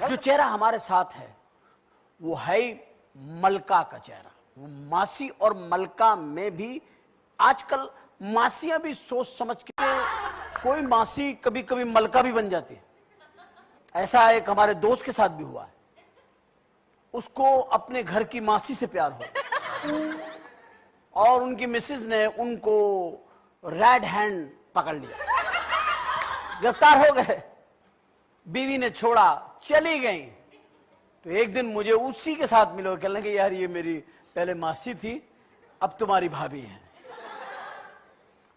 जो चेहरा हमारे साथ है वो है मलका का चेहरा। वो मासी और मलका में भी आजकल मासियां भी सोच समझ के, कोई मासी कभी कभी मलका भी बन जाती है। ऐसा एक हमारे दोस्त के साथ भी हुआ है। उसको अपने घर की मासी से प्यार हुआ और उनकी मिसेज ने उनको रेड हैंड पकड़ लिया, गिरफ्तार हो गए। बीवी ने छोड़ा, चली गई। तो एक दिन मुझे उसी के साथ मिलो, कहने लगे यार ये मेरी पहले मासी थी, अब तुम्हारी भाभी है।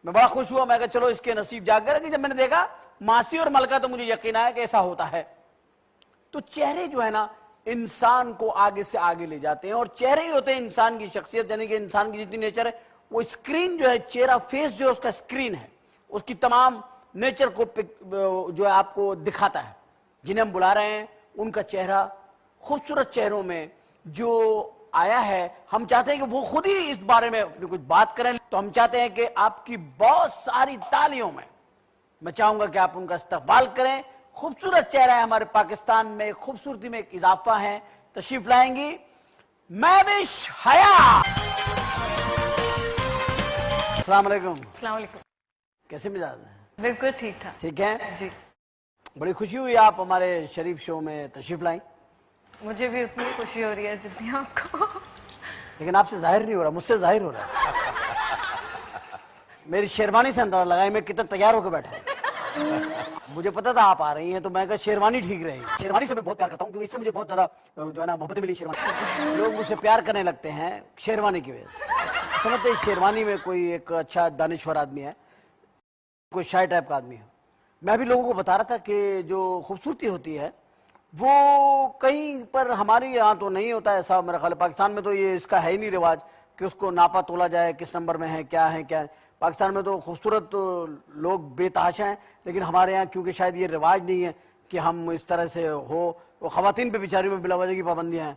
मैं बड़ा खुश हुआ। मैं कहा चलो इसके नसीब जाग गए। कि जब मैंने देखा मासी और मलका तो मुझे यकीन आया कि ऐसा होता है। तो चेहरे जो है ना इंसान को आगे से आगे ले जाते हैं और चेहरे ही होते हैं इंसान की शख्सियत। यानी कि इंसान की जितनी नेचर है वो स्क्रीन जो है, चेहरा फेस जो है उसका स्क्रीन है, उसकी तमाम नेचर को जो है आपको दिखाता है। जिन्हें हम बुला रहे हैं उनका चेहरा खूबसूरत चेहरों में जो आया है, हम चाहते हैं कि वो खुद ही इस बारे में अपनी कुछ बात करें। तो हम चाहते हैं कि आपकी बहुत सारी तालियों में मैं चाहूंगा कि आप उनका इस्तकबाल करें। खूबसूरत चेहरा है हमारे पाकिस्तान में, खूबसूरती में एक इजाफा है। तशरीफ लाएंगी महविश हया। अस्सलाम वालेकुम। अस्सलाम वालेकुम। कैसे मिजाज हैं? बिल्कुल ठीक ठाक। ठीक है जी। बड़ी खुशी हुई आप हमारे शरीफ शो में तशरीफ लाई। मुझे भी उतनी खुशी हो रही है जितनी आपको। लेकिन आपसे जाहिर नहीं हो रहा, मुझसे जाहिर हो रहा है। मेरी शेरवानी से अंदाजा लगाई मैं कितना तैयार होकर बैठा हूं। मुझे पता था आप आ रही हैं तो मैं कहा शेरवानी ठीक रहेगी। शेरवानी से मैं बहुत प्यार करता हूँ क्योंकि इससे मुझे बहुत ज्यादा जो है ना मोहब्बत मिली शेरवानी से। लोग मुझसे प्यार करने लगते हैं शेरवानी की वजह से। समझते हैं शेरवानी में कोई एक अच्छा दानिश्वर आदमी है, कोई शायर टाइप का आदमी है। मैं भी लोगों को बता रहा था कि जो खूबसूरती होती है वो कहीं पर हमारे यहाँ तो नहीं होता ऐसा। मेरा ख्याल पाकिस्तान में तो ये इसका है ही नहीं रिवाज कि उसको नापा तोला जाए, किस नंबर में है क्या है क्या है। पाकिस्तान में तो खूबसूरत लोग बेतहाशा हैं, लेकिन हमारे यहाँ क्योंकि शायद ये रिवाज नहीं है कि हम इस तरह से हो। वो ख़वातीन पे बेचारी में बिला वजह की पाबंदियाँ हैं।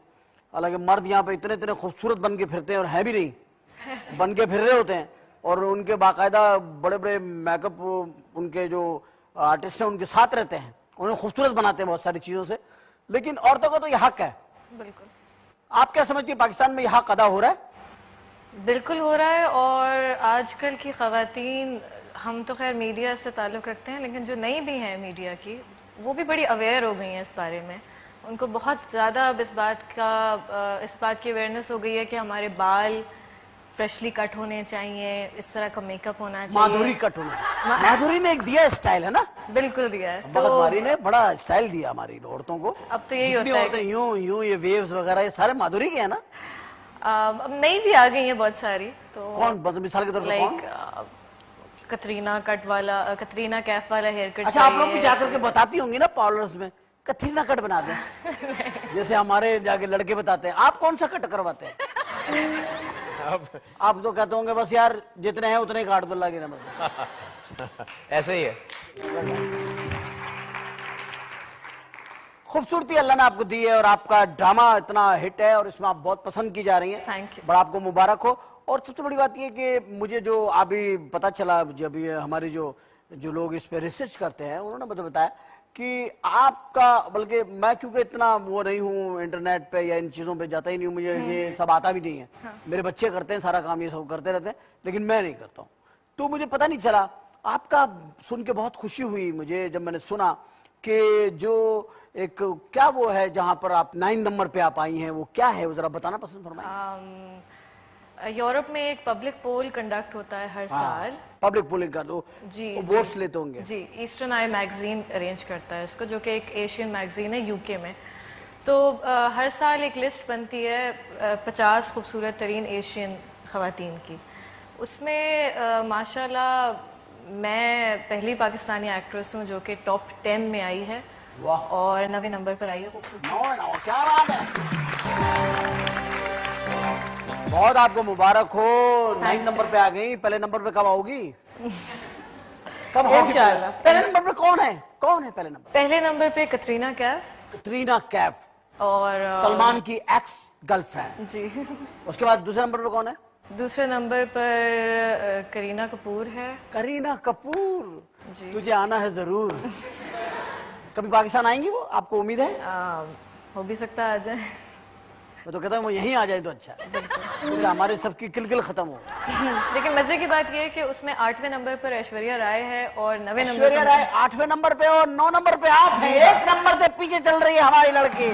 हालांकि मर्द यहाँ पे इतने इतने खूबसूरत बन के फिरते हैं और हैं भी नहीं, बन के फिर रहे होते हैं। और उनके बाकायदा बड़े बड़े मेकअप उनके जो आर्टिस्ट हैं उनके साथ रहते हैं, उन्हें खूबसूरत बनाते हैं बहुत सारी चीज़ों से। लेकिन औरतों का तो यह हक है। बिल्कुल। आप क्या समझती हैं पाकिस्तान में यह हक अदा हो रहा है? बिल्कुल हो रहा है। और आजकल की ख़वातीन, हम तो खैर मीडिया से ताल्लुक़ रखते हैं, लेकिन जो नई भी हैं मीडिया की, वो भी बड़ी अवेयर हो गई हैं इस बारे में। उनको बहुत ज़्यादा अब इस बात की अवेयरनेस हो गई है कि हमारे बाल फ्रेशली कट होने चाहिए, इस तरह का मेकअप होना चाहिए। माधुरी कट होना चाहिए। माधुरी ने एक दिया स्टाइल है ना? बिल्कुल दिया है। तो माधुरी ने बड़ा स्टाइल दिया हमारी औरतों को। अब तो यही होता है कि यूं यूं ये वेव्स वगैरह ये सारे माधुरी के हैं ना? अब नई भी आ गई है बहुत सारी। तो कौन मिसाल के तौर पे कौन? कतरीना कट वाला, कतरीना कैफ वाला हेयर कट। अच्छा, आप लोग भी जाकर के बताती होंगी ना पार्लर्स में कतरीना कट बना दें जैसे हमारे जाके लड़के बताते हैं। आप कौन सा कट करवाते हैं? आप तो कहते होंगे बस यार जितने हैं उतने काट दो, अल्लाह की रहमत। ऐसे ही है। खूबसूरती अल्लाह ने आपको दी है और आपका ड्रामा इतना हिट है और इसमें आप बहुत पसंद की जा रही हैं। Thank you. बड़ा आपको मुबारक हो। और सबसे बड़ी बात यह कि मुझे जो अभी पता चला, जब ये हमारे जो लोग इस पे रिसर्च करते हैं उन्होंने मुझे बताया कि आपका, बल्कि मैं क्योंकि इतना वो नहीं हूँ इंटरनेट पे या इन चीज़ों पे जाता ही नहीं हूँ, मुझे ये सब आता भी नहीं है। हाँ। मेरे बच्चे करते हैं सारा काम, ये सब करते रहते हैं, लेकिन मैं नहीं करता हूँ। तो मुझे पता नहीं चला। आपका सुन के बहुत खुशी हुई मुझे जब मैंने सुना कि जो एक क्या वो है जहाँ पर आप 9 नंबर पे आप आई हैं, वो क्या है वो जरा बताना पसंद फरमाइए। यूरोप में एक पब्लिक पोल कंडक्ट होता है हर साल। पब्लिक पोलिंग का तो जी, वोट्स लेते होंगे। जी, ईस्टर्न आई मैगजीन अरेंज करता है इसको, जो कि एक एशियन मैगजीन है यूके में। तो हर साल एक लिस्ट बनती है 50 खूबसूरत तरीन एशियन ख़वातीन की। उसमें माशाल्लाह मैं पहली पाकिस्तानी एक्ट्रेस हूँ जो कि टॉप 10 में आई है। वाह। और 9वें नंबर पर आई है। क्या बात है, बहुत आपको मुबारक हो। 9 नंबर पे आ गई। पहले नंबर पे कब आओगी? कब होगी? इंशाल्लाह। पहले नंबर पे कौन है पहले नंबर? पहले नंबर पे कतरीना कैफ। कतरीना कैफ और सलमान की एक्स गर्लफ्रेंड। जी। उसके बाद दूसरे नंबर पे कौन है? दूसरे नंबर पर करीना कपूर है। करीना कपूर। जी। तुझे आना है जरूर। कभी पाकिस्तान आएंगी वो, आपको उम्मीद है? हो भी सकता है आ जाए। मैं तो कहता हूँ वो यहीं आ जाए तो अच्छा है, क्योंकि हमारे सबकी किलकिल खत्म हो। लेकिन मजे की बात ये है कि उसमें 8वें नंबर पर ऐश्वर्या राय है और 9वें नंबर ऐश्वर्या राय 8वें नंबर पे और 9 नंबर पे आप हैं। 1 नंबर से पीछे चल रही है हमारी लड़की।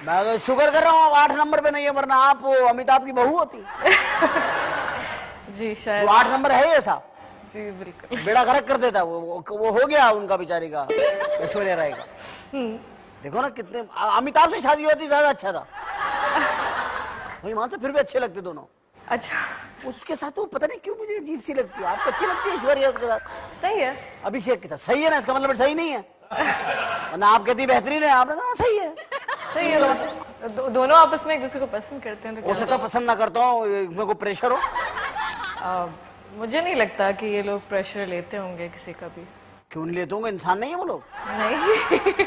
मैं तो शुक्र कर रहा हूँ 8 नंबर पे नहीं है, वरना आप वो अमिताभ की बहू होती। जी शायद 8 नंबर है ऐसा, जी बिल्कुल बेड़ा गर्क कर देता। वो हो गया उनका बेचारी का, ऐश्वर्या राय का। देखो ना कितने, अमिताभ से शादी होती ज्यादा अच्छा था। वही मान, फिर भी अच्छे लगते दोनों। अच्छा उसके साथ वो पता नहीं क्यों मुझे अजीब सी लगती है। आपको अच्छी लगती है ऐश्वर्या के साथ? सही है। अभिषेक के साथ सही है ना, इसका मतलब सही नहीं है ना? आप कहती बेहतरीन है, आपने कहा सही है। सही है। दोनों आपस में एक दूसरे को पसंद करते हैं तो हो सकता पसंद ना करता हूँ, इसमें कोई प्रेशर हो। मुझे नहीं लगता कि ये लोग प्रेशर लेते होंगे किसी का भी। क्यों नहीं लेते होंगे, इंसान नहीं है वो लोग? नहीं।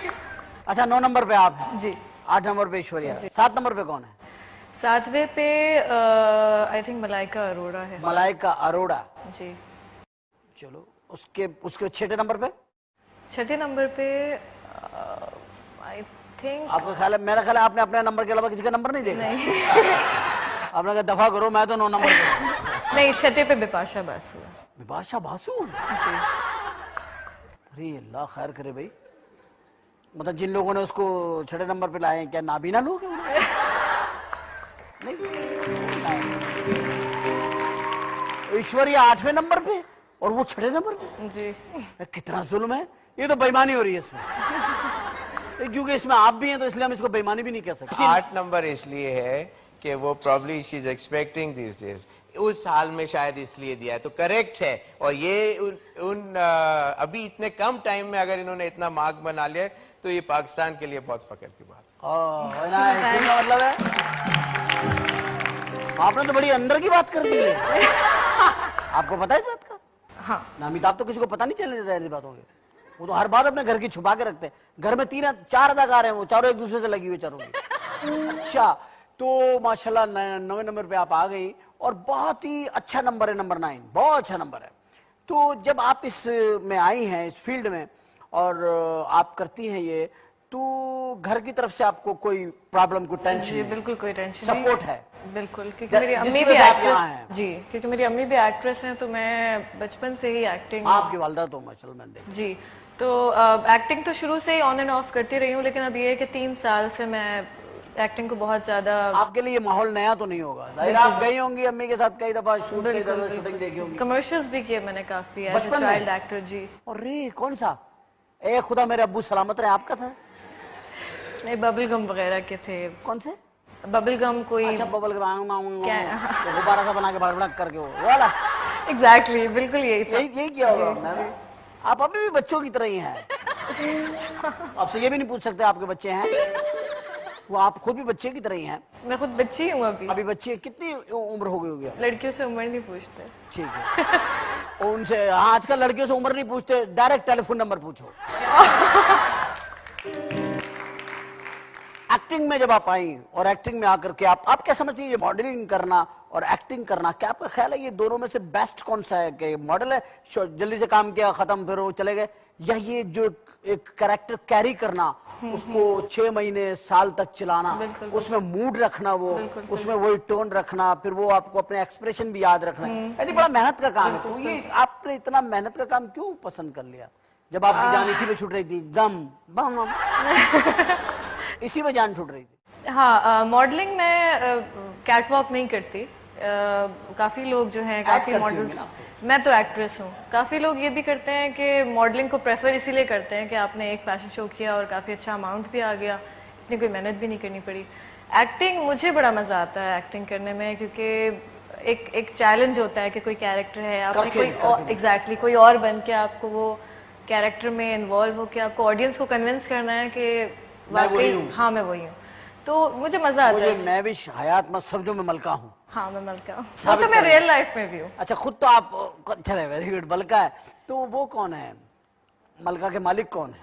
अच्छा 9 नंबर पे आप हैं जी। 8 नंबर पे ऐश्वर्या, 7 नंबर पे कौन है? 7वें पे आई थिंक मलाइका अरोड़ा है। मलाइका अरोड़ा जी। चलो उसके 6ठे नंबर पे? 6ठे नंबर पे आई थिंक, आपका ख्याल है? मेरा ख्याल है आपने अपने नंबर के अलावा किसी का नंबर नहीं देखा। नहीं आपने कहा दफा करो, मैं तो 9 नंबर पे। नहीं 6ठे पे बिपाशा बासु है। बिपाशा बासु? जी। अरे अल्लाह खैर करे भाई। मतलब जिन लोगों ने उसको 6ठे नंबर पे लाए हैं, क्या नाबीना लोग हैं? नहीं, ऐश्वर्या 8वें नंबर पे और वो 6ठे नंबर पे। जी। कितना जुल्म है, ये तो बेईमानी हो रही है इसमें। क्योंकि इसमें आप भी हैं तो इसलिए हम इसको बेईमानी भी नहीं कह सकते। 8 नंबर इसलिए है कि वो probably she is expecting this days, उस हाल में शायद इसलिए दिया है, तो करेक्ट है। और ये अभी इतने कम टाइम में अगर इन्होंने इतना मार्क बना लिया तो ये पाकिस्तान के लिए बहुत फख्र की बात है। इसी का मतलब है आपने तो बड़ी अंदर की बात कर दी है। आपको पता है इस बात का? हाँ। ना अमिताभ तो किसी को पता नहीं चलने देता ऐसी बातों के। वो तो हर बात अपने घर की छुपा के रखते हैं। घर में 4 अदाकार हैं, वो चारों एक दूसरे से लगी हुई चारों की। अच्छा तो माशाल्लाह 9वें नंबर पे आप आ गई और बहुत ही अच्छा नंबर है, नंबर 9 बहुत अच्छा नंबर है। तो जब आप इस में आई हैं, इस फील्ड में, और आप करती हैं ये, तो घर की तरफ से आपको कोई प्रॉब्लम, कोई टेंशन? जी बिल्कुल कोई टेंशन नहीं, सपोर्ट है बिल्कुल। क्योंकि मेरी अम्मी भी एक्ट्रेस, जी क्योंकि मेरी अम्मी भी एक्ट्रेस हैं, तो मैं बचपन से ही एक्टिंग। आपकी वालदा तो माशाल्लाह मैंने देखा। जी तो एक्टिंग तो शुरू से ही ऑन एंड ऑफ करती रही हूँ, लेकिन अब ये है कि 3 साल से मैं एक्टिंग को बहुत ज्यादा। आपके लिए माहौल नया तो नहीं होगा? जाहिर आप गई होंगी अम्मी के साथ कई दफा शूटिंग देखी होंगी। कमर्शियल्स भी किए मैंने काफी एज अ चाइल्ड एक्टर। जी। और रे कौन सा? ए खुदा मेरे अब्बू सलामत रहे, आपका था? नहीं बबल गम वगैरह के थे। कौन से? बबल गम कोई। अच्छा बबल गम, गुब्बारा सा बना के भड़क करके वो वाला। एग्जैक्टली बिल्कुल यही था। यही किया होगा। आप अभी भी बच्चों की तरह ही हैं। आपसे ये भी नहीं पूछ सकते आपके बच्चे हैं? वो आप खुद भी बच्चे की तरह ही हैं। मैं खुद बच्ची हूँ अभी। अभी बच्चे कितनी उम्र हो गई होगी? लड़कियों से उम्र नहीं पूछते। ठीक है। उनसे आजकल लड़कियों से उम्र नहीं पूछते, डायरेक्ट टेलीफोन नंबर पूछो। एक्टिंग में जब आप आई और एक्टिंग में आकर के आप क्या समझती है, मॉडलिंग करना और एक्टिंग करना, क्या आपका ख्याल है ये दोनों में से बेस्ट कौन सा है? कि मॉडल है, जल्दी से काम किया खत्म फिर वो चले गए, या ये जो एक कैरेक्टर कैरी करना, उसको 6 महीने साल तक चलाना, उसमें मूड रखना, वो उसमें वही टोन रखना, फिर वो आपको अपने एक्सप्रेशन भी याद रखना, यानी बड़ा मेहनत का काम है। तो ये आपने इतना मेहनत का काम क्यों पसंद कर लिया? जब आपकी जान इसी में छूट रही थी, गम बम इसी में जान छूट रही थी। हाँ मॉडलिंग में कैटवॉक नहीं करती। काफी लोग जो हैं, काफी मॉडल्स, मैं तो एक्ट्रेस हूँ। काफी लोग ये भी करते हैं कि मॉडलिंग को प्रेफर इसीलिए करते हैं कि आपने एक फैशन शो किया और काफी अच्छा अमाउंट भी आ गया, इतनी कोई मेहनत भी नहीं करनी पड़ी। एक्टिंग मुझे बड़ा मजा आता है एक्टिंग करने में, क्योंकि एक चैलेंज होता है कि कोई कैरेक्टर है, आपने कोई एग्जैक्टली कोई और बन के आपको वो कैरेक्टर में इन्वॉल्व होकर आपको ऑडियंस को कन्विंस करना है कि वाकई हाँ मैं वही हूँ, तो मुझे मजा आता है। मैं भी हयात मत समझो, मैं मलका हूँ। हाँ मैं मलका हूँ, तो मैं रियल लाइफ में भी हूँ। अच्छा खुद तो आप, चले वेरी गुड, मलका है। तो वो कौन है मलका के मालिक कौन है?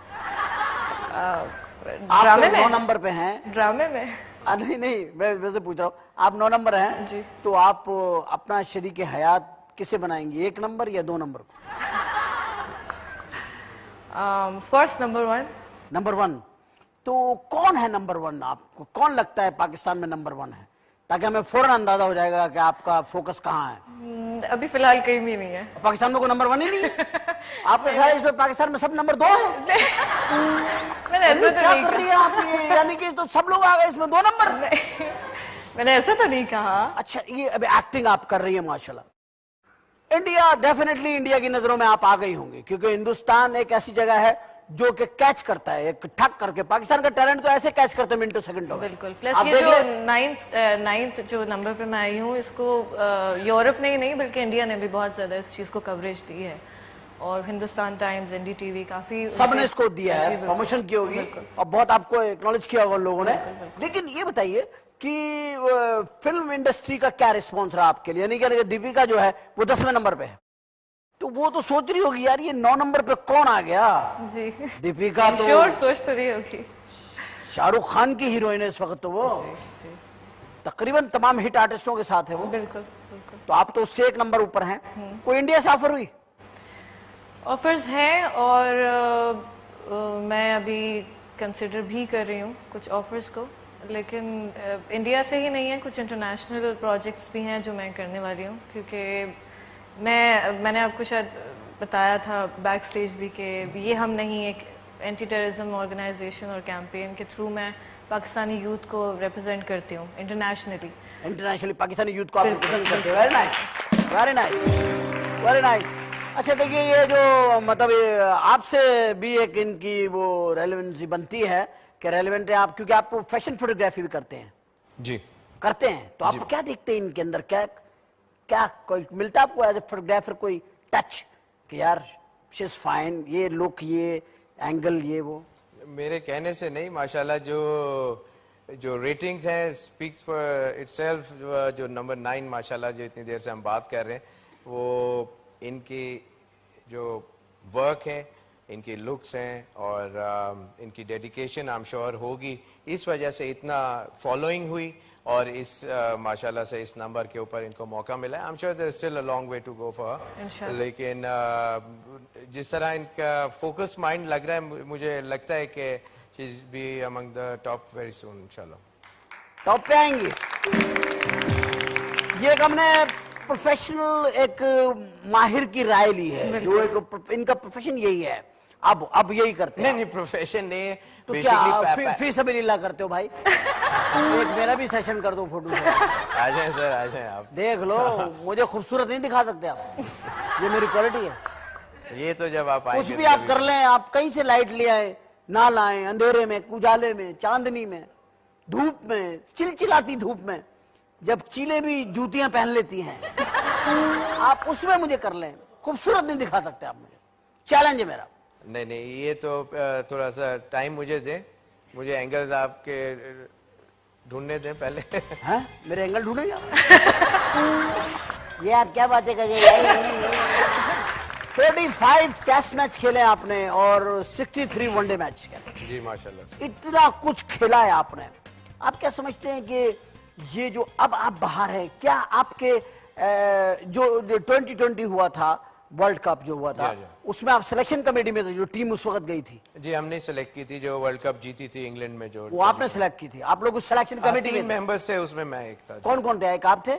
आप तो 9 नंबर पे हैं ड्रामे में। नहीं मैं वैसे पूछ रहा हूँ, आप 9 नंबर हैं जी। तो आप अपना शरीक हयात किसे बनाएंगे, 1 नंबर या 2 नंबर को? Of course number 1. नंबर 1. तो कौन है नंबर 1? आपको कौन लगता है पाकिस्तान में नंबर 1 है, ताकि हमें फौरन अंदाजा हो जाएगा कि आपका फोकस कहाँ है? अभी फिलहाल कहीं भी नहीं है. पाकिस्तान में कोई नंबर 1 ही नहीं है? आपका ख्याल है इसमें पाकिस्तान में सब नंबर 2 है? मैंने ऐसा तो क्या नहीं कर रही है आप ये? यानी कि तो सब लोग आ गए इसमें 2 नंबर? मैंने ऐसा तो नहीं कहा. अच्छा, ये अभी एक्टिंग आप कर रही है माशाल्लाह. इंडिया, डेफिनेटली इंडिया की नजरों में आप आ गई होंगी, क्योंकि हिंदुस्तान एक ऐसी जगह है जो कि कैच करता है, एक ठक करके. पाकिस्तान का टैलेंट तो ऐसे कैच करते हैं मिनटों सेकंडों में. बिल्कुल. प्लस ये जो नाइन्थ जो नंबर पे मैं आई हूँ, इसको यूरोप ने ही नहीं बल्कि इंडिया ने भी बहुत ज्यादा इस चीज को कवरेज दी है, और हिंदुस्तान टाइम्स, एनडीटीवी, काफी सबने इसको दिया है, प्रमोशन की होगी और बहुत आपको एक्नॉलेज किया होगा लोगों ने. लेकिन ये बताइए कि फिल्म इंडस्ट्री का क्या रिस्पॉन्स रहा आपके लिए? यानी कि दीपिका जो है वो 10वें नंबर पे है, तो वो तो सोच रही होगी यार ये 9 नंबर पे कौन आ गया. जी. दीपिका तो श्योर सोच तो रही होगी. शाहरुख खान की हीरोइन है इस वक्त, तो वो जी. तकरीबन तमाम हिट आर्टिस्टों के साथ है वो. बिल्कुल बिल्कुल. तो आप तो उससे 1 नंबर ऊपर हैं. कोई इंडिया से ऑफर हुई? ऑफर्स हैं, और मैं अभी कंसिडर भी कर रही हूँ कुछ ऑफर्स को, लेकिन इंडिया से ही नहीं है, कुछ इंटरनेशनल प्रोजेक्ट्स भी हैं जो मैं करने वाली हूँ, क्योंकि मैंने आपको शायद बताया था बैक स्टेज भी कि ये हम नहीं, एक एंटी टेररिज्म ऑर्गेनाइजेशन और कैंपेन के थ्रू मैं पाकिस्तानी यूथ को रिप्रेजेंट करती हूँ इंटरनेशनली पाकिस्तानी यूथ को आप रिप्रेजेंट करते हैं. Very nice, very nice, very nice. अच्छा देखिए, ये जो मतलब ये आपसे भी एक इनकी वो रेलेवेंसी बनती है कि रेलेवेंट है आप, क्योंकि आप फैशन फोटोग्राफी भी करते हैं. जी करते हैं, तो आप क्या देखते हैं इनके अंदर? क्या क्या कोई मिलता है आपको एज ए फोटोग्राफर, कोई टच कि यार शी इज फाइन, ये लुक, ये एंगल, ये वो? मेरे कहने से नहीं, माशाल्लाह जो रेटिंग्स हैं स्पीक्स फॉर इटसेल्फ. जो नंबर 9 माशाल्लाह जो इतनी देर से हम बात कर रहे हैं, वो इनकी जो वर्क है, इनकी लुक्स हैं और इनकी डेडिकेशन आई एम श्योर होगी, इस वजह से इतना फॉलोइंग हुई और इस माशाल्लाह से इस नंबर के ऊपर इनको मौका मिला है. I am sure there is still a long way to go for, लेकिन जिस तरह इनका फोकस माइंड लग रहा है, मुझे लगता है कि she is be among the top very soon इंशाल्लाह. टॉप पे आएंगी. ये हमने प्रोफेशनल एक माहिर की राय ली है, जो एक इनका प्रोफेशन यही है, अब यही करते हैं. नहीं, प्रोफेशन नहीं है. तो क्या फी सभी लीला करते हो भाई? एक मेरा भी सेशन कर दो फोटो से. आ जाए सर, आ जाए आप. देख लो, मुझे खूबसूरत नहीं दिखा सकते आप, ये मेरी क्वालिटी है. ये तो जब आप आएंगे कुछ भी आप कर लें, आप कहीं से लाइट ले आए ना लाएं, अंधेरे में, उजाले में, चांदनी में, धूप में, चिलचिलाती धूप में, जब चीले भी जूतियां पहन लेती हैं, आप उसमें मुझे कर लें, खूबसूरत नहीं दिखा सकते आप मुझे. चैलेंज है मेरा. नहीं, ये तो थोड़ा सा टाइम मुझे दें, मुझे एंगल्स आपके ढूंढने दें पहले. हैं? मेरे एंगल ढूंढेंगे ये आप क्या बातें कर रहे हैं? 45 टेस्ट मैच खेले आपने और 63 वनडे मैच खेले. जी माशाल्लाह से. इतना कुछ खेला है आपने. आप क्या समझते हैं कि ये जो अब आप बाहर हैं, क्या आपके जो 2020 हुआ था, वर्ल्ड कप जो हुआ था, उसमें आप सिलेक्शन कमेटी में थे, जो टीम उस वक्त गई थी? जी, हमने सिलेक्ट की थी, जो वर्ल्ड कप जीती थी इंग्लैंड में, जो वो आपने सिलेक्ट की थी. आप लोग उस सिलेक्शन कमेटी में मेंबर्स थे, उसमें मैं एक था. कौन कौन थे? एक आप थे,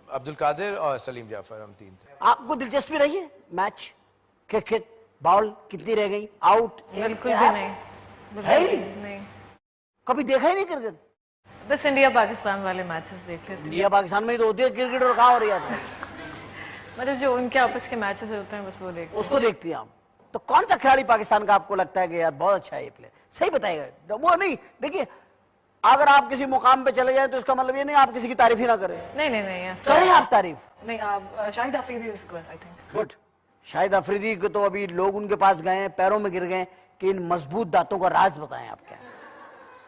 अब्दुल कादिर और सलीम जाफर, हम 3 थे. आपको दिलचस्पी रही है मैच? क्रिकेट बॉल कितनी रह गई आउट? बिल्कुल भी नहीं. है ही नहीं. कभी देखा ही नहीं क्रिकेट? बस इंडिया पाकिस्तान वाले मैचेस देख लेते हैं. इंडिया पाकिस्तान में ही तो होती है क्रिकेट, और कहाँ हो रही है? मतलब जो उनके आपस के मैचेस होते हैं, बस वो देखते हैं. उसको देखती हैं आप. तो कौन सा खिलाड़ी पाकिस्तान का आपको लगता है कि यार बहुत अच्छा है ये प्लेयर? सही बताइएगा. वो नहीं, देखिए अगर आप किसी मुकाम पे चले जाए तो इसका मतलब ये नहीं आप किसी की तारीफ ही ना करें. नहीं करें आप तारीफ. नहीं, आप Shahid Afridi is good, I think. Good. Shahid Afridi को तो अभी लोग उनके पास गए, पैरों में गिर गए कि इन मजबूत दांतों का राज बताएं आप क्या,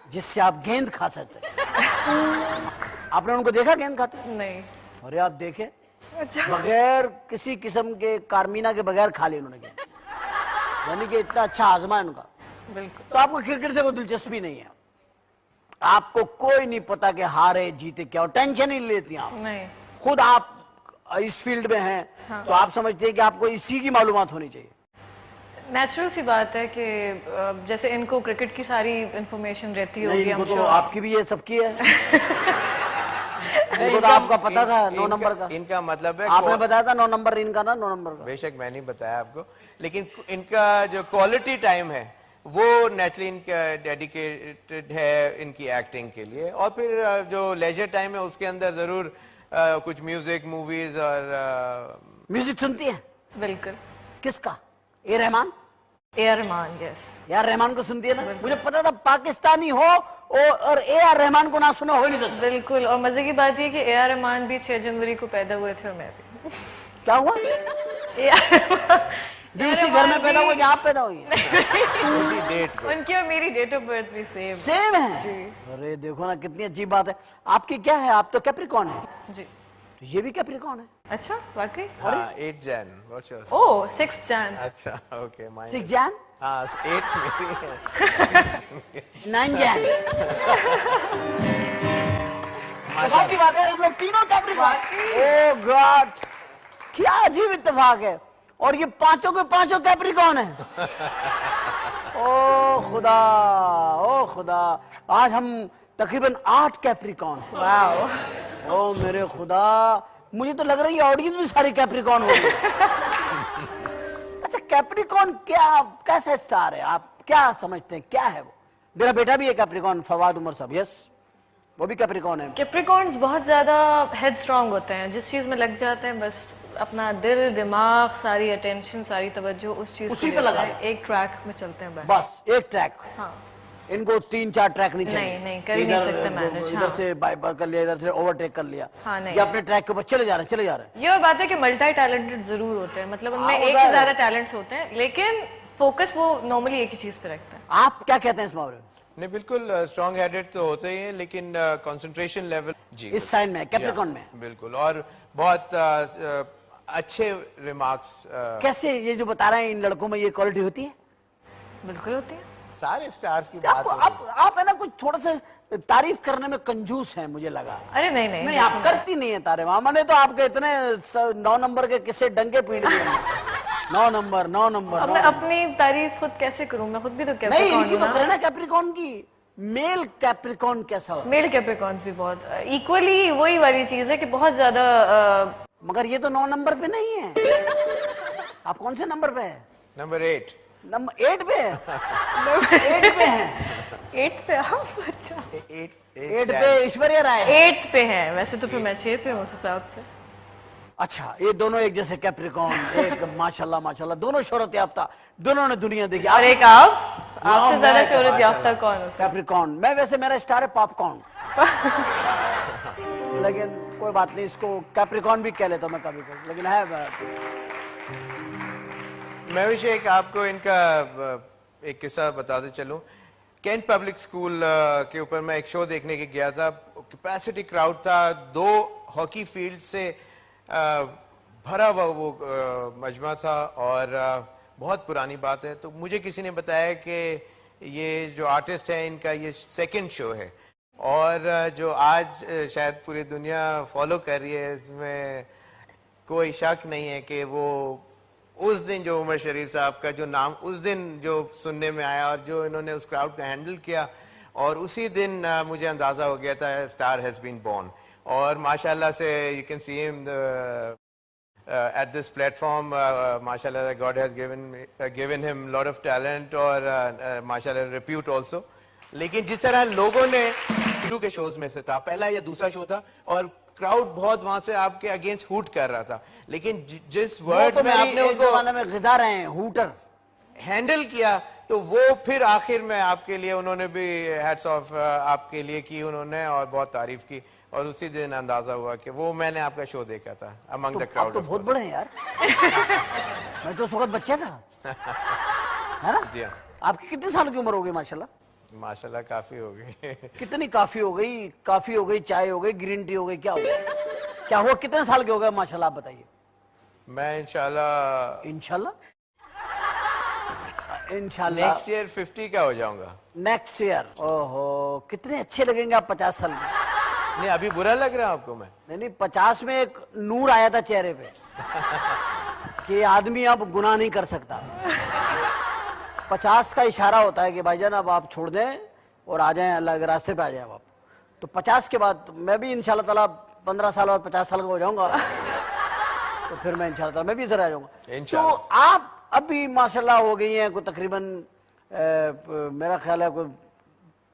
जिससे आप गेंद खा सकते हैं. आपने उनको देखा गेंद खाते? नहीं. अरे आप देखे, अच्छा. बगैर किसी किस्म के कारमीना के बगैर खा ली उन्होंने गेंद. यानी कि इतना अच्छा आजमा है उनका. बिल्कुल. तो आपको क्रिकेट से कोई दिलचस्पी नहीं है, आपको कोई नहीं पता कि हारे जीते क्या, और टेंशन ही लेती हैं आप. नहीं. खुद आप इस फील्ड में हैं, तो आप समझते हैं कि आपको इसी की मालूमात होनी चाहिए. नेचुरल सी बात है कि जैसे इनको क्रिकेट की सारी इंफॉर्मेशन रहती होगी, इनको हम तो श्योर। आपकी भी ये सबकी है। इनको तो आपका पता था 9 नंबर का। इनका मतलब है आपने बताया था 9 नंबर इनका ना, 9 नंबर का। बेशक मैं नहीं बताया आपको, लेकिन इनका जो क्वालिटी टाइम है वो नेचुरली इनका डेडिकेटेड है इनकी एक्टिंग के लिए, और फिर जो लेजर टाइम है उसके अंदर जरूर कुछ म्यूजिक, मूवीज और म्यूजिक सुनती है? बिल्कुल। किसका? A Rahman? A R Rahman, yes. यार रहमान को सुनती है ना? मुझे पता था पाकिस्तानी हो और ए आर रहमान को ना सुना हो ही नहीं सकता। बिल्कुल, और मजे की बात ये कि ए आर रहमान भी 6 जनवरी को पैदा हुए थे और मैं भी। क्या हुआ? ए आर रहमान भी उसी घर में पैदा हुए जहाँ आप पैदा हुई है? उसी डेट को। उनकी और मेरी डेट ऑफ बर्थ भी सेम सेम है। अरे देखो ना कितनी अच्छी बात है। आपकी क्या है? आप तो कैप्रिकॉर्न है। जी। तो ये भी कैप्रिकॉर्न है। अच्छा, वाकई? हाँ, 8 Jan. What's your? Oh, 6 Jan. अच्छा, ओके। 6 जैन? हाँ, 8 मेरी है। 9 जैन। बहुत की बात है, हम लोग तीनों कैप्रिकॉर्न। ओह गॉड, क्या अजीब इत्तेफाक है। और ये पांचों के पांचों कैप्रिकॉर्न है। ओ खुदा, ओ खुदा, आज हम तकरीबन 8 कैप्रिकॉर्न हैं। वाओ। ओ मेरे खुदा, मुझे तो लग रहा है ये ऑडियंस भी सारी कैप्रिकॉर्न हो गई। अच्छा, कैप्रिकॉर्न क्या, कैसा स्टार है? आप क्या समझते हैं, क्या है वो? मेरा बेटा भी है कैप्रिकॉर्न, फवाद उमर साहब। यस, वो भी कैप्रिकॉर्न है। कैप्रिकॉर्न्स बहुत ज्यादा हेड स्ट्रांग होते हैं, जिस चीज में लग जाते हैं बस अपना दिल, दिमाग, सारी अटेंशन, सारी तवज्जो उस चीज उसी पे पे लगा लेते हैं, एक ट्रैक में चलते हैं बस। बस एक ट्रैक। हाँ। इनको 3-4 ट्रैक नहीं चाहिए। नहीं, कर ही नहीं सकते मैनेज। इधर से बाईपास कर लिया, इधर से ओवरटेक कर लिया। हाँ, नहीं। ये अपने ट्रैक के ऊपर चले जा रहे हैं। ये और बात है कि मल्टी टैलेंटेड जरूर होते हैं, मतलब उनमें हाँ, एक होता से है। ज्यादा टैलेंट्स होते हैं, लेकिन फोकस वो नॉर्मली एक ही चीज पे रखते हैं। आप क्या कहते हैं इस मामले में? नहीं, बिल्कुल स्ट्रॉन्ग हेडेड तो होते ही हैं, लेकिन कंसंट्रेशन लेवल जी इस साइन में, कैप्रिकॉर्न में बिल्कुल, और बहुत अच्छे रिमार्क्स। कैसे ये जो बता रहे हैं, इन लड़कों में ये क्वालिटी होती है? बिल्कुल होती है। सारे स्टार्स की बात हो रही है। आप है ना कुछ थोड़ा सा तारीफ करने में कंजूस हैं, मुझे लगा। अरे नहीं नहीं, आप करती नहीं है तारीफ। मैंने तो आपके इतने 9 नंबर के किस्से डंके पीट दिए। 9 नंबर, 9 नंबर। अब मैं अपनी तारीफ खुद कैसे करूं? मैं खुद भी तो नहीं, कैप्रिकॉर्न इनकी हूं तो ना। करें ना कैप्रिकॉर्न की। मेल कैप्रिकॉर्न कैसा हो? मेल कैप्रिकॉर्न्स भी बहुत इक्वली वही वाली चीज है कि बहुत ज्यादा मगर ये तो 9 नंबर पे नहीं है। आप कौन से नंबर पे है? नंबर 8। नंबर 8 पे है। 8 पे है। 8 पे हाँ, अच्छा 8 पे ऐश्वर्या राय। 8 पे है, वैसे तो फिर मैं 6 पे हूँ उस हिसाब से। अच्छा, ये दोनों एक जैसे कैप्रिकॉर्न, एक माशाल्लाह माशाल्लाह, दोनों शोहरत याफ्ता, दोनों ने दुनिया देखी। और एक आपसे ज्यादा शोहरत याफ्ता कौन है? कैप्रिकॉर्न। मैं वैसे, मेरा स्टार है पॉपकॉर्न। लेकिन कोई बात नहीं, इसको कैप्रिकॉर्न भी कह लेता हूं मैं कभी कभी, लेकिन है। मैं भी एक आपको इनका एक किस्सा बताते चलूं। कैंट पब्लिक स्कूल के ऊपर मैं एक शो देखने के गया था। कैपेसिटी क्राउड था, 2 हॉकी फील्ड से भरा हुआ वो मजमा था, और बहुत पुरानी बात है। तो मुझे किसी ने बताया कि ये जो आर्टिस्ट है इनका ये 2nd शो है, और जो आज शायद पूरी दुनिया फॉलो कर रही है, इसमें कोई शक नहीं है कि वो उस दिन जो उमर शरीफ साहब का जो नाम उस दिन जो सुनने में आया, और जो इन्होंने उस क्राउड को हैंडल किया, और उसी दिन मुझे अंदाजा हो गया था स्टार हैज बीन बोर्न। और माशाल्लाह से you can see him at this platform, mashallah, God has given him lot of talent, और mashallah repute also। लेकिन जिस तरह लोगों ने शुरू के शोज में से था, पहला या दूसरा शो था, और क्राउड बहुत वहां से आपके अगेंस्ट हूट कर रहा था, लेकिन जिस वर्ड में आपने उनको जमाने में गिजा रहे हैं हूटर हैंडल किया, तो वो फिर आखिर में आपके लिए उन्होंने भी हैट्स ऑफ आपके लिए की उन्होंने, और बहुत तारीफ की। और उसी दिन अंदाजा हुआ कि वो मैंने आपका शो देखा था अमंग द क्राउड। तो बहुत बड़े हैं यार। मैं तो उस वक्त बच्चा था, है ना? जी हाँ, आपकी कितने साल की उम्र हो गई? माशाल्लाह माशाल्लाह काफी हो गई। कितनी काफी हो गई? कॉफी हो गई, चाय हो गई, ग्रीन टी हो गई, क्या हो गया? क्या हुआ? कितने साल के हो गए माशाल्लाह? आप बताइए। मैं इंशाल्लाह नेक्स्ट ईयर 50 का हो जाऊंगा। Next year. ओहो, कितने अच्छे लगेंगे आप 50 साल में। नहीं, अभी बुरा लग रहा है आपको? मैं नहीं, 50 में एक नूर आया था चेहरे पे कि आदमी अब गुनाह नहीं कर सकता। 50 का इशारा होता है कि भाईजान अब आप छोड़ दें और आ जाएं, अल्लाह के रास्ते पे आ जाएं आप। तो 50 के बाद मैं भी इंशाल्लाह ताला 15 साल बाद 50 साल का हो जाऊंगा, तो फिर मैं इंशाल्लाह ताला मैं भी इधर आ जाऊंगा। तो आप अभी माशाल्लाह हो गई हैं कोई तकरीबन मेरा ख्याल है कोई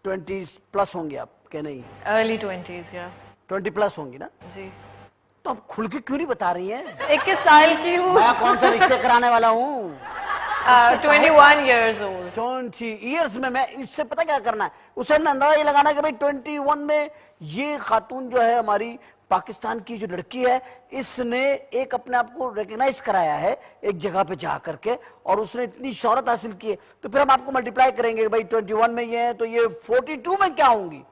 20 प्लस होंगी आप, क्या नहीं? अर्ली 20s या 20 प्लस होंगी ना जी। तो आप खुल के क्यों नहीं बता रही हैं? 21 साल की हूँ। मैं कौन सा रिश्ते कराने वाला हूँ? 21 years old। 20 years में मैं इससे पता क्या करना है, उसे हमने अंदाजा ये लगाना है कि भाई 21 में ये खातून जो है हमारी पाकिस्तान की जो लड़की है, इसने एक अपने आप को रिकग्नाइज कराया है एक जगह पे जा करके, और उसने इतनी शोहरत हासिल की है। तो फिर हम आपको मल्टीप्लाई करेंगे कि भाई 21 में ये है तो ये 42 में क्या होंगी,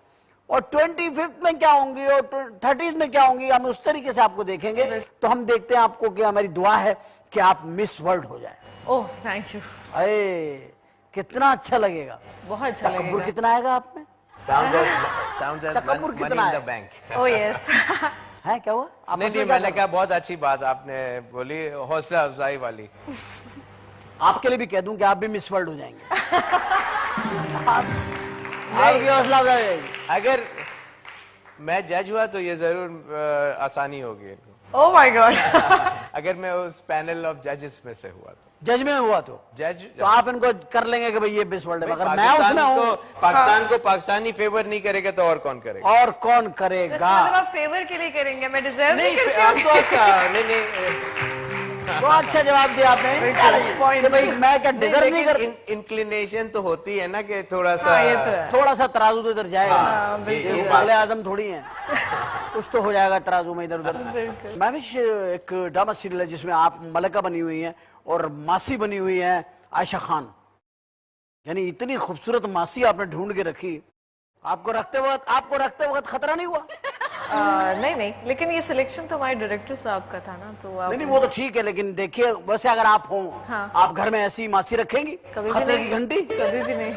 और 25th में क्या होंगी, और 30s में क्या होंगी। हम उस तरीके से आपको देखेंगे। तो हम देखते हैं आपको कि हमारी दुआ है कि आप मिस वर्ल्ड हो जाए। Oh thank you. अरे कितना अच्छा लगेगा। बहुत अच्छा तकब्बुर लगेगा। कितना आएगा आप में? तकब्बुर कितना है? बैंक। Oh yes. है क्या हुआ? आप नहीं, मैंने कहा बहुत अच्छी बात आपने बोली, हौसला अफजाई वाली। आपके लिए भी कह दूं कि आप भी मिस वर्ल्ड हो जाएंगे। आपकी हौसला अफजाई हो जाएगी। अगर मैं जज हुआ तो ये जरूर आसानी होगी इनको। Oh my God. अगर मैं उस पैनल ऑफ जजेस में से हुआ तो, जज में हुआ तो आप इनको कर लेंगे कि भाई ये मिस वर्ल्ड है। अगर मैं उसमें हूं, पाकिस्तान को पाकिस्तानी फेवर नहीं करेगा तो और कौन करेगा? और कौन करेगा? आप फेवर के लिए करेंगे, मैं डिजर्व नहीं करती हूं। आपको अच्छा नहीं बहुत अच्छा जवाब दिया आपने कि भाई मैं क्या डिजर्व नहीं कर। इंक्लिनेशन तो होती है ना कि थोड़ा सा हाँ, ये तो है। थोड़ा सा तराजू तो इधर जाएगा। ये अगले आजम थोड़ी है, कुछ तो हो जाएगा तराजू में इधर उधर। मैं भी एक ड्रामा सीरियल है जिसमें आप मलका बनी हुई हैं और मासी बनी हुई है आयशा खान। यानी इतनी खूबसूरत मासी आपने ढूंढ के रखी। आपको रखते वक्त खतरा नहीं हुआ? नहीं, लेकिन ये सिलेक्शन तो हमारे डायरेक्टर साहब का था ना, तो आप नहीं वो तो ठीक है, लेकिन देखिए वैसे अगर आप हो, हाँ। आप घर में ऐसी मासी रखेंगी कभी भी खतरे की नहीं, घंटी? कभी भी नहीं।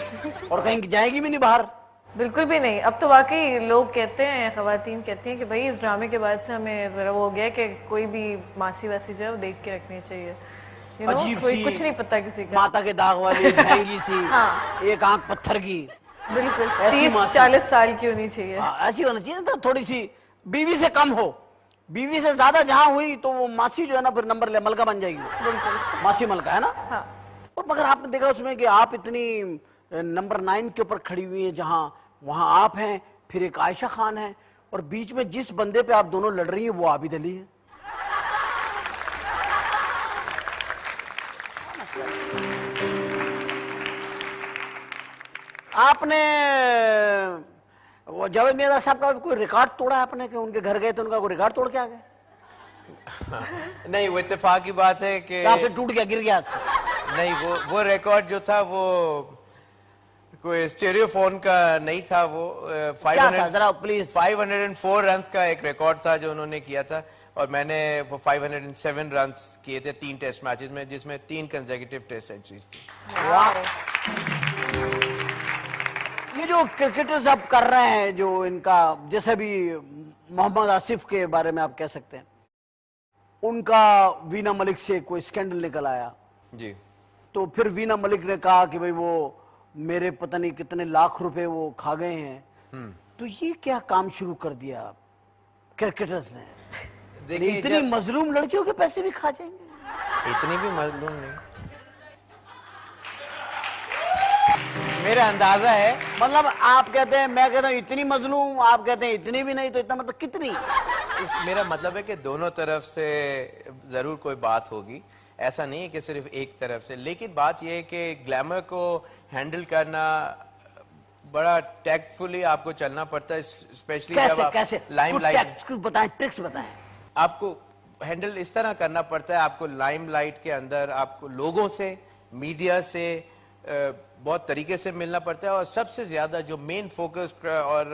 और कहीं जाएगी भी नहीं बाहर? बिल्कुल भी नहीं। अब तो वाकई लोग कहते हैं, खवातीन कहती हैं कि भाई इस ड्रामे के बाद से हमें जरा वो हो गया कि कोई भी मासी वासी जो है वो देख के रखनी चाहिए। अजीब कोई सी, कुछ नहीं पता किसी का। माता के दाग वाली महंगी सी, हाँ। एक आंख पत्थर की, बिल्कुल ऐसी 30-40 साल की होनी चाहिए। ऐसी होनी चाहिए ना, थोड़ी सी बीवी से कम हो। बीवी से ज्यादा जहां हुई तो वो मासी जो है ना फिर नंबर ले मलका बन जाएगी। बिल्कुल मासी मलका है ना। हाँ। और मगर आपने देखा उसमें कि आप इतनी नंबर 9 के ऊपर खड़ी हुई है, जहां वहां आप हैं, फिर एक आयशा खान है, और बीच में जिस बंदे पे आप दोनों लड़ रही हैं वो आबिद अली है। आपने वो जावेद मियां साहब का कोई रिकॉर्ड तोड़ा आपने कि उनके घर गए तो उनका कोई रिकॉर्ड तोड़ के आ गए? नहीं, वो इत्तेफाक की बात है कि आपसे टूट गया, गिर गया आपसे? नहीं, वो रिकॉर्ड जो था वो कोई स्टेरियोफोन का नहीं था। वो 504 रन्स का एक रिकॉर्ड था जो उन्होंने किया था, और मैंने वो 507 रन्स किए थे 3 टेस्ट मैचेस में, जिसमें 3 कंसेक्यूटिव टेस्ट सेंचुरीज थी। ये जो क्रिकेटर्स अब कर रहे हैं, जो इनका जैसे भी मोहम्मद आसिफ के बारे में आप कह सकते हैं, उनका वीना मलिक से कोई स्कैंडल निकल आया जी, तो फिर वीना मलिक ने कहा कि भाई वो मेरे पता नहीं कितने लाख रुपए वो खा गए हैं। तो ये क्या काम शुरू कर दिया क्रिकेटर्स ने? देखिए इतनी मजलूम लड़कियों के पैसे भी खा जाएंगे? इतनी भी मजलूम नहीं, मेरा अंदाजा है। मतलब आप कहते हैं, मैं कहता हूं इतनी मजलूम, आप कहते हैं इतनी भी नहीं, तो इतना मतलब कितनी? मेरा मतलब है कि दोनों तरफ से जरूर कोई बात होगी, ऐसा नहीं है कि सिर्फ एक तरफ से। लेकिन बात यह है कि ग्लैमर को हैंडल करना बड़ा टैक्टफुली आपको चलना पड़ता है, स्पेशली जब आप लाइमलाइट, बताएं, ट्रिक्स बताएं। आपको हैंडल इस तरह करना पड़ता है, आपको लाइमलाइट के अंदर आपको लोगों से, मीडिया से बहुत तरीके से मिलना पड़ता है, और सबसे ज्यादा जो मेन फोकस और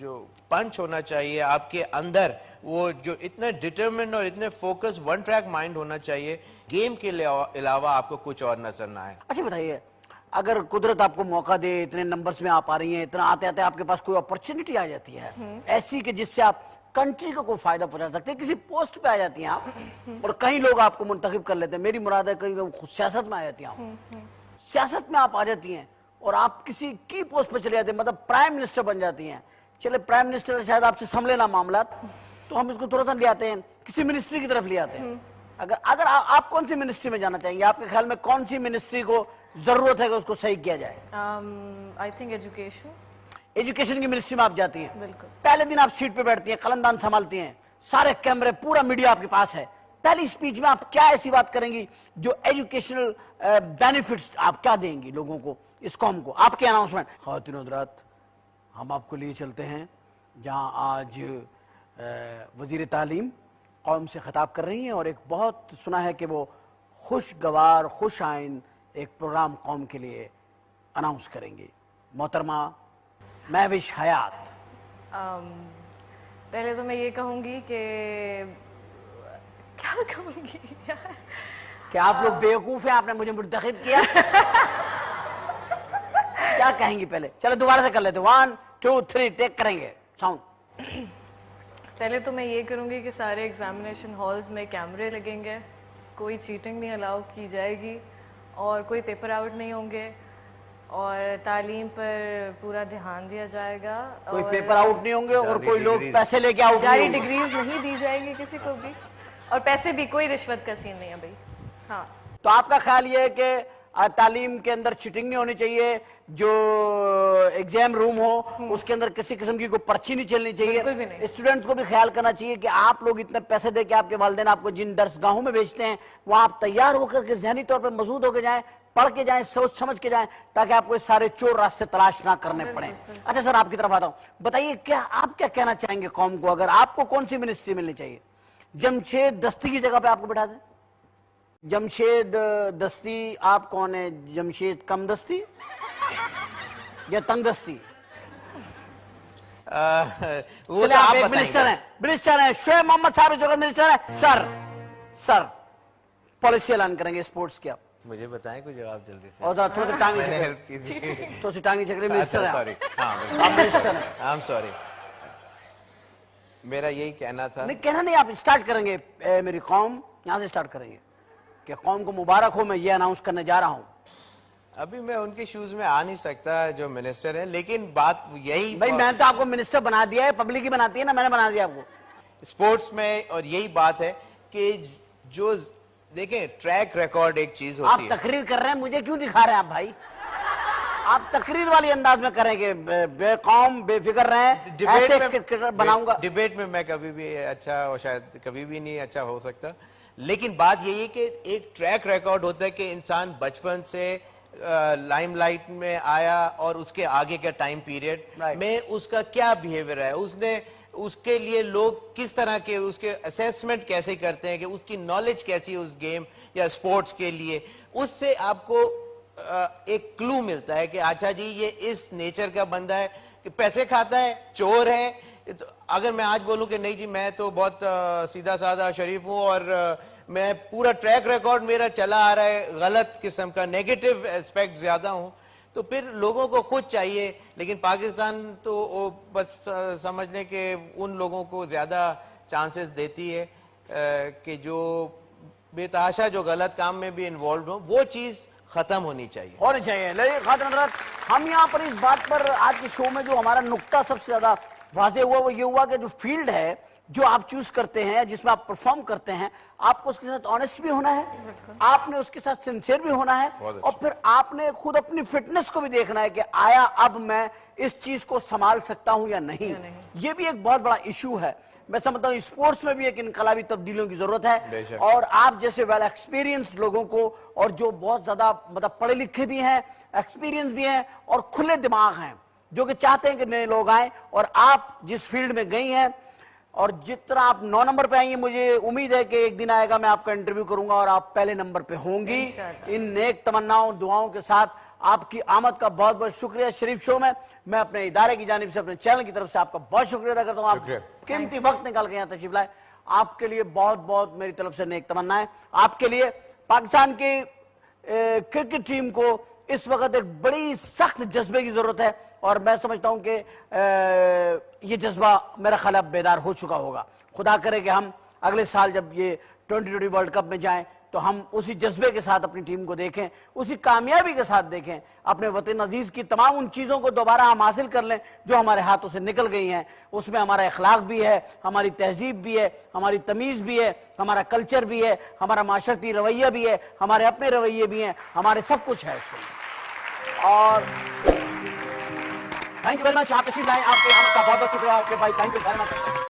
जो पंच होना चाहिए आपके अंदर, वो जो इतना डिटरमिन्ड और इतने फोकस वन ट्रैक माइंड होना चाहिए, गेम के अलावा आपको कुछ और नजर ना आए। अच्छा बताइए, अगर कुदरत आपको मौका दे, इतने नंबर्स में आप आ रही हैं, इतना आते आते आपके पास कोई अपॉर्चुनिटी आ जाती है ऐसी कि जिससे आप कंट्री को कोई फायदा पहुंचा सकते हैं, किसी पोस्ट पे आ जाती हैं आप, और कई लोग आपको मुंतखब कर लेते हैं, मेरी मुराद है कहीं सियासत में आ जाती हैं आप, सियासत में आप आ जाती हैं और आप किसी की पोस्ट पर चले जाते हैं, मतलब प्राइम मिनिस्टर बन जाती हैं। चले प्राइम मिनिस्टर शायद आपसे संभले ना मामला, तो हम इसको तुरंत ले आते हैं, किसी मिनिस्ट्री की तरफ ले आते हैं। अगर आप कौन सी मिनिस्ट्री में जाना चाहेंगे? आपके ख्याल में कौन सी मिनिस्ट्री को जरूरत है कि उसको सही किया जाए? I think education. एजुकेशन की मिनिस्ट्री में आप जाती हैं, बिल्कुल। पहले दिन आप सीट पे बैठती हैं, कलमदान संभालती हैं, सारे कैमरे, पूरा मीडिया आपके पास है। पहली स्पीच में आप क्या ऐसी बात करेंगी जो एजुकेशनल बेनिफिट्स आप क्या देंगी लोगों को, इस कौम को? आपके अनाउंसमेंट। ख़वातीन हज़रात, हम आपको लिए चलते हैं जहां आज वज़ीर तालीम कौम से खिताब कर रही हैं और एक बहुत सुना है कि वो खुशगवार खुश आइन एक प्रोग्राम कौम के लिए अनाउंस करेंगी। मोहतरमा महविश हयात। पहले तो मैं ये कहूँगी कि क्या कहूँगी यार, कि आप लोग बेवकूफ हैं, आपने मुझे मुंतखब किया। क्या कहेंगी पहले? चलो दोबारा से कर लेते, 1 2 3 टेक करेंगे साउंड। पहले तो मैं ये करूँगी कि सारे एग्जामिनेशन हॉल्स में कैमरे लगेंगे, कोई चीटिंग नहीं अलाउ की जाएगी और कोई पेपर आउट नहीं होंगे और तालीम पर पूरा ध्यान दिया जाएगा। कोई और पेपर आउट नहीं होंगे और कोई लोग पैसे लेके आउट नहीं जारी होंगे। डिग्रीज नहीं दी जाएंगी किसी को भी, और पैसे भी, कोई रिश्वत का सीन नहीं है भाई। हाँ, तो आपका ख्याल ये है कि तालीम के अंदर चीटिंग नहीं होनी चाहिए, जो एग्जाम रूम हो उसके अंदर किसी किस्म की कोई पर्ची नहीं चलनी बिल्कुल भी चाहिए। नहीं। स्टूडेंट्स को भी ख्याल करना चाहिए कि आप लोग इतने पैसे दे के आपके वालिदैन आपको जिन दरसगाहों में भेजते हैं वहां आप तैयार होकर के जहनी तौर पर मजबूत होकर जाएं, पढ़ के जाएं, सोच समझ के जाएं, ताकि आपको सारे चोर रास्ते तलाश ना करने पड़े। अच्छा सर, आपकी तरफ आता हूं, बताइए क्या आप क्या कहना चाहेंगे कौम को? अगर आपको कौन सी मिनिस्ट्री मिलनी चाहिए? जमशेद दस्ती की जगह पे आपको बैठा दें? जमशेद दस्ती आप कौन है? जमशेद कम दस्ती या तंग दस्ती? वो तो आप आप एक मिनिस्टर हैं, मिनिस्टर हैं, शोएब मोहम्मद साहब इस वक्त मिनिस्टर हैं। सर पॉलिसी ऐलान करेंगे स्पोर्ट्स की, आप मुझे बताएं कोई जवाब जल्दी से। और थोड़ा सा टांगी मैंने चक्कर, हेल्प की थी। थोड़ी सी टांगी चक्कर, मिनिस्टर हैं सॉरी, हाँ आप मिनिस्टर हैं। आई एम सॉरी, मेरा यही कहना था। नहीं कहना नहीं, आप स्टार्ट करेंगे। मेरी कौम, यहां से स्टार्ट करेंगे कि कौम को मुबारक हो, मैं ये अनाउंस करने जा रहा हूं। अभी मैं उनके शूज में आ नहीं सकता जो मिनिस्टर है, लेकिन बात यही, भाई मैंने तो आपको मिनिस्टर बना दिया है, पब्लिक ही बनाती है ना, मैंने बना दिया आपको स्पोर्ट्स में। और यही बात है कि जो देखें, ट्रैक रिकॉर्ड एक चीज होती आप है। तकरीर कर रहे हैं, मुझे क्यों दिखा रहे हैं आप भाई? आप तकरीर वाली अंदाज में करेंगे, बेकौम बेफिक्र रहे, ऐसे क्रिकेटर बनाऊंगा। डिबेट में मैं कभी भी अच्छा, और शायद कभी भी नहीं अच्छा हो सकता, लेकिन बात यही है कि एक ट्रैक रिकॉर्ड होता है कि इंसान बचपन से लाइमलाइट में आया और उसके आगे का टाइम पीरियड में उसका क्या बिहेवियर है, उसने उसके लिए लोग किस तरह के उसके असेसमेंट कैसे करते हैं, कि उसकी नॉलेज कैसी है उस गेम या स्पोर्ट्स के लिए, उससे आपको एक क्लू मिलता है कि अच्छा जी ये इस नेचर का बंदा है कि पैसे खाता है, चोर है। तो अगर मैं आज बोलूं कि नहीं जी मैं तो बहुत सीधा साधा शरीफ हूं और मैं पूरा ट्रैक रिकॉर्ड मेरा चला आ रहा है गलत किस्म का, नेगेटिव एस्पेक्ट ज्यादा हूं, तो फिर लोगों को खुद चाहिए। लेकिन पाकिस्तान तो वो बस समझ लें कि उन लोगों को ज्यादा चांसेस देती है कि जो बेतहाशा जो गलत काम में भी इन्वॉल्व हो, वो चीज खत्म होनी चाहिए। खातिन हम यहाँ पर इस बात पर आज के शो में जो हमारा नुक्ता सबसे ज्यादा वाज़ेह हुआ वो ये हुआ कि जो फील्ड है जो आप चूज करते हैं, जिसमें आप परफॉर्म करते हैं, आपको उसके साथ ऑनेस्ट भी होना है, आपने उसके साथ सिंसियर भी होना है, और फिर आपने खुद अपनी फिटनेस को भी देखना है कि आया अब मैं इस चीज को संभाल सकता हूं या नहीं। ये भी एक बहुत बड़ा इशू है। मैं समझता हूँ स्पोर्ट्स में भी एक इनकलाबी तब्दीलियों की जरूरत है, और आप जैसे वेल एक्सपीरियंस लोगों को, और जो बहुत ज्यादा मतलब पढ़े लिखे भी हैं, एक्सपीरियंस भी हैं और खुले दिमाग हैं, जो कि चाहते हैं कि नए लोग आए, और आप जिस फील्ड में गई हैं और जितना आप 9 नंबर पे आई हैं, मुझे उम्मीद है कि एक दिन आएगा मैं आपका इंटरव्यू करूंगा और आप पहले नंबर पे होंगी। इन नेक तमन्नाओं दुआओं के साथ आपकी आमद का बहुत बहुत शुक्रिया शरीफ शो में। मैं अपने इदारे की जानिब से, अपने चैनल की तरफ से आपका बहुत शुक्रिया अदा करता हूँ। आप कीमती वक्त निकाल के यहाँ तशरीफ लाए, आपके लिए बहुत बहुत मेरी तरफ से नेक तमन्नाएं। आपके लिए पाकिस्तान की क्रिकेट टीम को इस वक्त एक बड़ी सख्त जज्बे की जरूरत है, और मैं समझता हूं कि ये जज्बा मेरा ख्याल अब बेदार हो चुका होगा। खुदा करे कि हम अगले साल जब ये 2020 वर्ल्ड कप में जाएं तो हम उसी जज्बे के साथ अपनी टीम को देखें, उसी कामयाबी के साथ देखें, अपने वतन अजीज की तमाम उन चीज़ों को दोबारा हम हासिल कर लें जो हमारे हाथों से निकल गई हैं। उसमें हमारा अखलाक भी है, हमारी तहजीब भी है, हमारी तमीज़ भी है, हमारा कल्चर भी है, हमारा माशरती रवैया भी है, हमारे अपने रवैये भी हैं, हमारे सब कुछ है उसमें। और थैंक यू वेरी मच, आप तशरीफ लाएं, आपका बहुत बहुत शुक्रिया शेख भाई, थैंक यू वेरी मच।